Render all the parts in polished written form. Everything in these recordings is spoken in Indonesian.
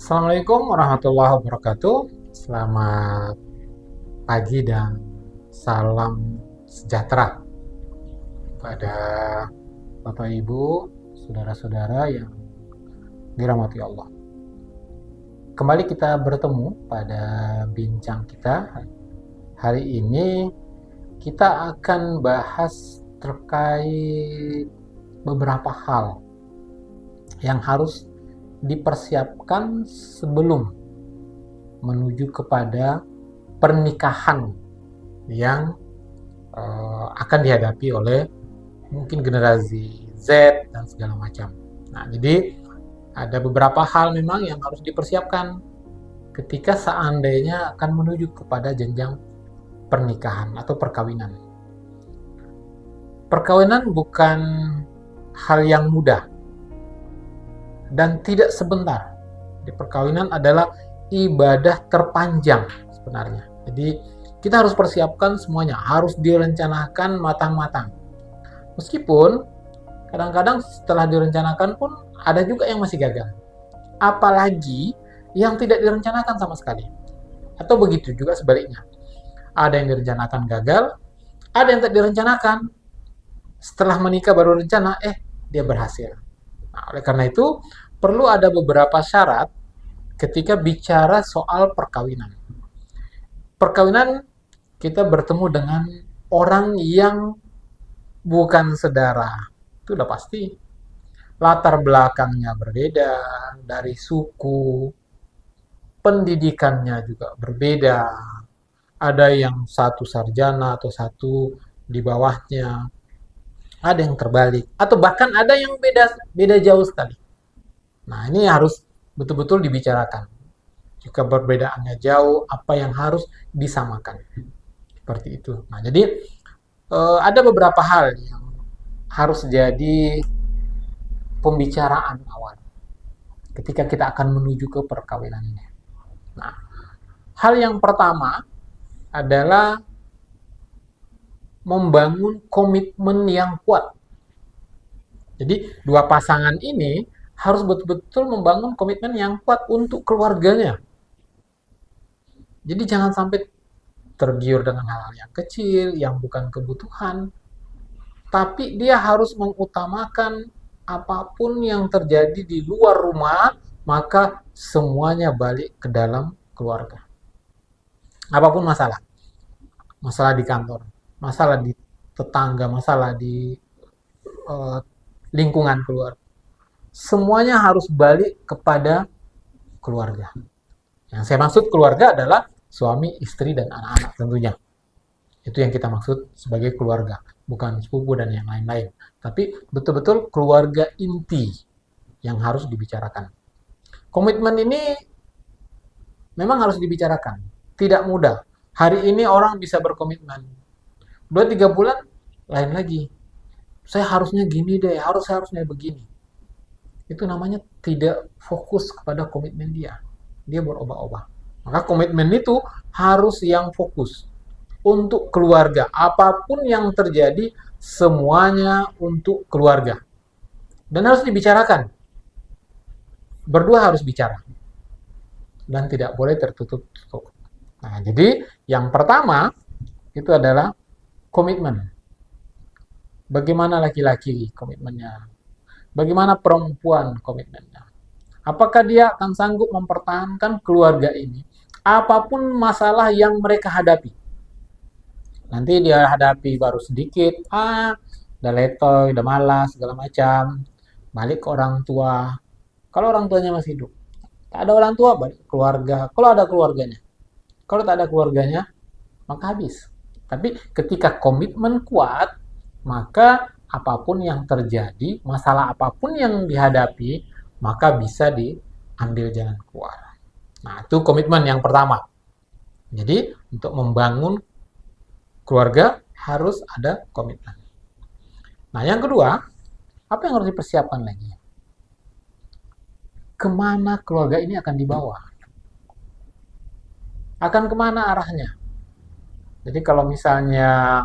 Assalamualaikum warahmatullahi wabarakatuh. Selamat pagi dan salam sejahtera pada Bapak Ibu, saudara-saudara yang dirahmati Allah. Kembali kita bertemu pada bincang kita. Hari ini kita akan bahas terkait beberapa hal yang harus dipersiapkan sebelum menuju kepada pernikahan yang akan dihadapi oleh mungkin generasi Z dan segala macam. Nah, jadi ada beberapa hal memang yang harus dipersiapkan ketika seandainya akan menuju kepada jenjang pernikahan atau perkawinan. Perkawinan bukan hal yang mudah dan tidak sebentar. Di perkawinan adalah ibadah terpanjang sebenarnya. Jadi kita harus persiapkan semuanya, harus direncanakan matang-matang. Meskipun kadang-kadang setelah direncanakan pun ada juga yang masih gagal. Apalagi yang tidak direncanakan sama sekali. Atau begitu juga sebaliknya. Ada yang direncanakan gagal, ada yang tidak direncanakan. Setelah menikah baru rencana, dia berhasil. Nah, oleh karena itu, perlu ada beberapa syarat ketika bicara soal perkawinan. Perkawinan, kita bertemu dengan orang yang bukan saudara. Itu udah pasti. Latar belakangnya berbeda, dari suku, pendidikannya juga berbeda. Ada yang satu sarjana atau satu di bawahnya. Ada yang terbalik. Atau bahkan ada yang beda jauh sekali. Nah, ini harus betul-betul dibicarakan. Jika perbedaannya jauh, apa yang harus disamakan. Seperti itu. Nah, jadi ada beberapa hal yang harus jadi pembicaraan awal ketika kita akan menuju ke perkawinan ini. Nah, hal yang pertama adalah membangun komitmen yang kuat. Jadi, dua pasangan ini harus betul-betul membangun komitmen yang kuat untuk keluarganya. Jadi jangan sampai tergiur dengan hal-hal yang kecil, yang bukan kebutuhan, tapi dia harus mengutamakan apapun yang terjadi di luar rumah, maka semuanya balik ke dalam keluarga. Apapun masalah. Masalah di kantor, masalah di tetangga, masalah di lingkungan keluarga. Semuanya harus balik kepada keluarga. Yang saya maksud keluarga adalah suami, istri, dan anak-anak tentunya. Itu yang kita maksud sebagai keluarga. Bukan sepupu dan yang lain-lain. Tapi betul-betul keluarga inti yang harus dibicarakan. Komitmen ini memang harus dibicarakan. Tidak mudah. Hari ini orang bisa berkomitmen. 2-3 bulan, lain lagi. Saya harusnya gini deh, harusnya begini. Itu namanya tidak fokus kepada komitmen dia. Dia berubah-ubah. Maka komitmen itu harus yang fokus untuk keluarga. Apapun yang terjadi, semuanya untuk keluarga. Dan harus dibicarakan. Berdua harus bicara. Dan tidak boleh tertutup-tutup. Nah, jadi yang pertama itu adalah komitmen. Bagaimana laki-laki komitmennya? Bagaimana perempuan komitmennya? Apakah dia akan sanggup mempertahankan keluarga ini? Apapun masalah yang mereka hadapi. Nanti dia hadapi baru sedikit, udah letoy, udah malas, segala macam. Balik ke orang tua. Kalau orang tuanya masih hidup. Tak ada orang tua, balik ke keluarga. Kalau ada keluarganya. Kalau tak ada keluarganya, maka habis. Tapi ketika komitmen kuat, maka apapun yang terjadi, masalah apapun yang dihadapi, maka bisa diambil jalan keluar. Nah, itu komitmen yang pertama. Jadi, untuk membangun keluarga harus ada komitmen. Nah, yang kedua, apa yang harus dipersiapkan lagi? Kemana keluarga ini akan dibawa? Akan kemana arahnya? Jadi kalau misalnya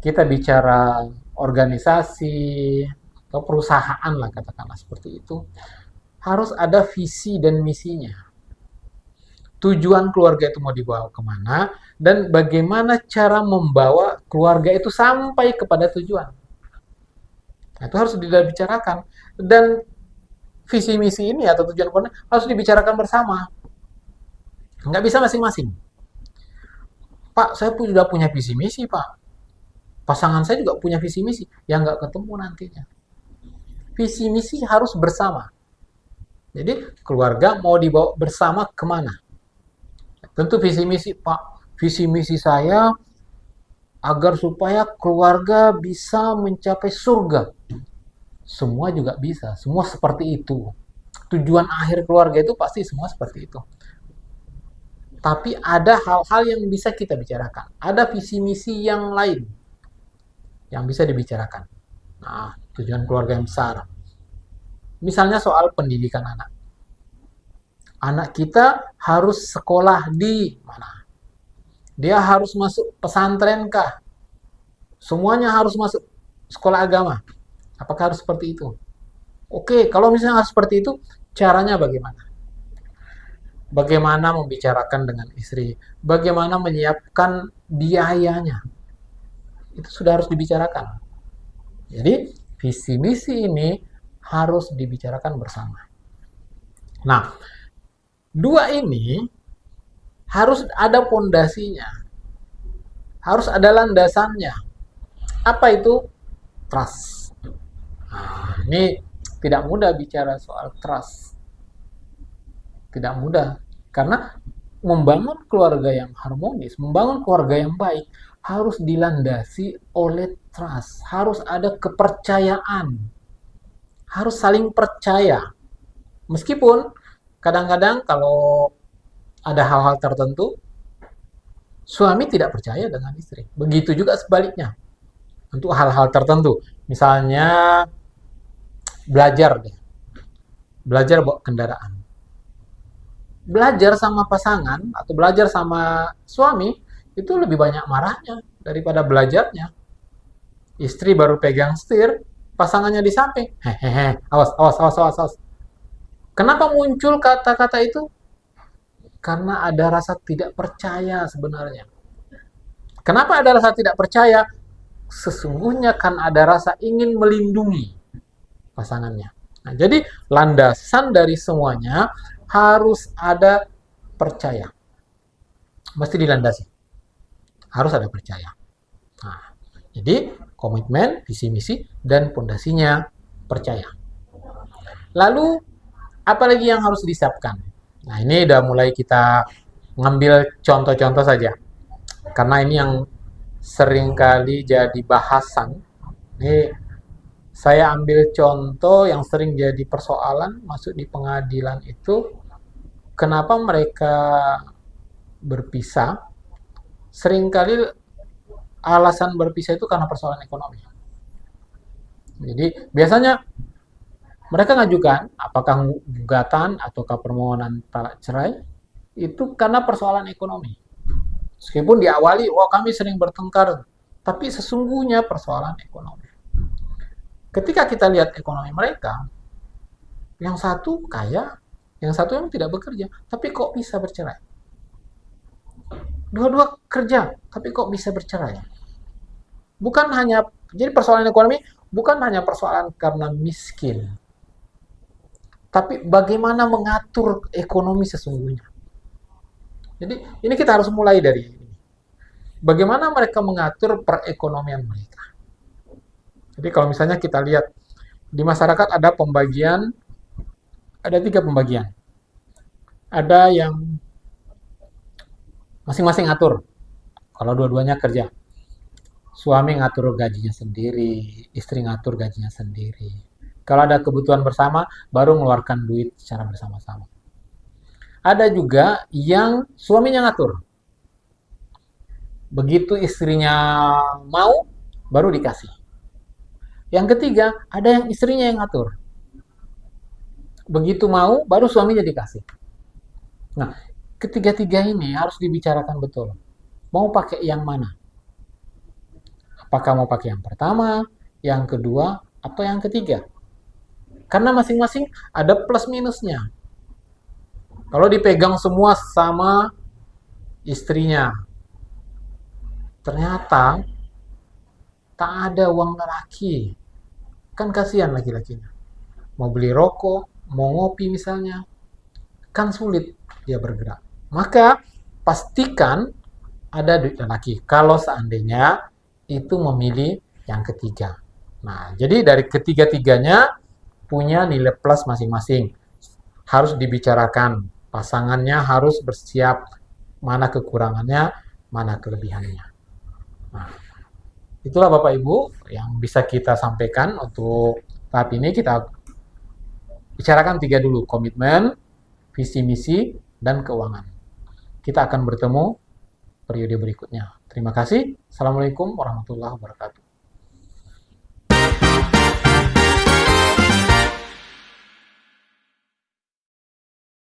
kita bicara organisasi atau perusahaan lah katakanlah seperti itu, harus ada visi dan misinya. Tujuan keluarga itu mau dibawa kemana, dan bagaimana cara membawa keluarga itu sampai kepada tujuan. Nah, itu harus dibicarakan. Dan visi misi ini atau tujuan keluarga harus dibicarakan bersama. Nggak bisa masing-masing. Pak, saya sudah punya visi misi, Pak. Pasangan saya juga punya visi misi. Yang nggak ketemu nantinya. Visi misi harus bersama. Jadi, keluarga mau dibawa bersama kemana? Tentu visi misi, Pak. Visi misi saya agar supaya keluarga bisa mencapai surga. Semua juga bisa. Semua seperti itu. Tujuan akhir keluarga itu pasti semua seperti itu. Tapi ada hal-hal yang bisa kita bicarakan. Ada visi misi yang lain yang bisa dibicarakan. Nah, tujuan keluarga yang besar. Misalnya soal pendidikan anak. Anak kita harus sekolah di mana? Dia harus masuk pesantren kah? Semuanya harus masuk sekolah agama. Apakah harus seperti itu? Oke, kalau misalnya harus seperti itu, caranya bagaimana? Bagaimana membicarakan dengan istri? Bagaimana menyiapkan biayanya? Itu sudah harus dibicarakan. Jadi, visi misi ini harus dibicarakan bersama. Nah, dua ini harus ada pondasinya. Harus ada landasannya. Apa itu? Trust. Nah, ini tidak mudah bicara soal trust. Tidak mudah. Karena membangun keluarga yang harmonis, membangun keluarga yang baik, harus dilandasi oleh trust. Harus ada kepercayaan. Harus saling percaya. Meskipun kadang-kadang kalau ada hal-hal tertentu, suami tidak percaya dengan istri. Begitu juga sebaliknya. Untuk hal-hal tertentu. Misalnya belajar deh. Belajar bawa kendaraan. Belajar sama pasangan atau belajar sama suami itu lebih banyak marahnya daripada belajarnya. Istri baru pegang setir, pasangannya di samping. Hehehe, awas, awas, awas, awas, awas. Kenapa muncul kata-kata itu? Karena ada rasa tidak percaya sebenarnya. Kenapa ada rasa tidak percaya? Sesungguhnya kan ada rasa ingin melindungi pasangannya. Nah, jadi landasan dari semuanya harus ada percaya. Mesti dilandasi. Harus ada percaya. Nah, jadi komitmen, visi misi, dan pondasinya percaya. Lalu, apa lagi yang harus disiapkan? Nah, ini udah mulai kita ngambil contoh-contoh saja. Karena ini yang seringkali jadi bahasan. Ini saya ambil contoh yang sering jadi persoalan masuk di pengadilan itu, kenapa mereka berpisah. Seringkali alasan berpisah itu karena persoalan ekonomi. Jadi biasanya mereka ngajukan apakah gugatan ataukah permohonan talak cerai itu karena persoalan ekonomi. Meskipun diawali, wah kami sering bertengkar, tapi sesungguhnya persoalan ekonomi. Ketika kita lihat ekonomi mereka, yang satu kaya, yang satu yang tidak bekerja, tapi kok bisa bercerai? Dua-dua kerja, tapi kok bisa bercerai? Bukan hanya, jadi persoalan ekonomi bukan hanya persoalan karena miskin, tapi bagaimana mengatur ekonomi sesungguhnya. Jadi ini kita harus mulai dari ini. Bagaimana mereka mengatur perekonomian mereka. Jadi kalau misalnya kita lihat di masyarakat ada pembagian, ada 3 pembagian. Ada yang masing-masing ngatur. Kalau dua-duanya kerja. Suami ngatur gajinya sendiri, istri ngatur gajinya sendiri. Kalau ada kebutuhan bersama, baru mengeluarkan duit secara bersama-sama. Ada juga yang suaminya ngatur. Begitu istrinya mau, baru dikasih. Yang ketiga, ada yang istrinya yang ngatur. Begitu mau, baru suaminya dikasih. Nah, ketiga-tiga ini harus dibicarakan betul. Mau pakai yang mana? Apakah mau pakai yang pertama, yang kedua, atau yang ketiga? Karena masing-masing ada plus minusnya. Kalau dipegang semua sama istrinya, ternyata tak ada uang laki. Kan kasihan laki-lakinya. Mau beli rokok, mau ngopi misalnya, kan sulit dia bergerak. Maka pastikan ada duit laki. Kalau seandainya itu memilih yang ketiga. Nah, jadi dari ketiga-tiganya punya nilai plus masing-masing. Harus dibicarakan. Pasangannya harus bersiap mana kekurangannya, mana kelebihannya. Nah, itulah Bapak Ibu yang bisa kita sampaikan untuk tahap ini. Kita bicarakan tiga dulu, komitmen, visi misi, dan keuangan. Kita akan bertemu periode berikutnya. Terima kasih. Assalamualaikum warahmatullahi wabarakatuh.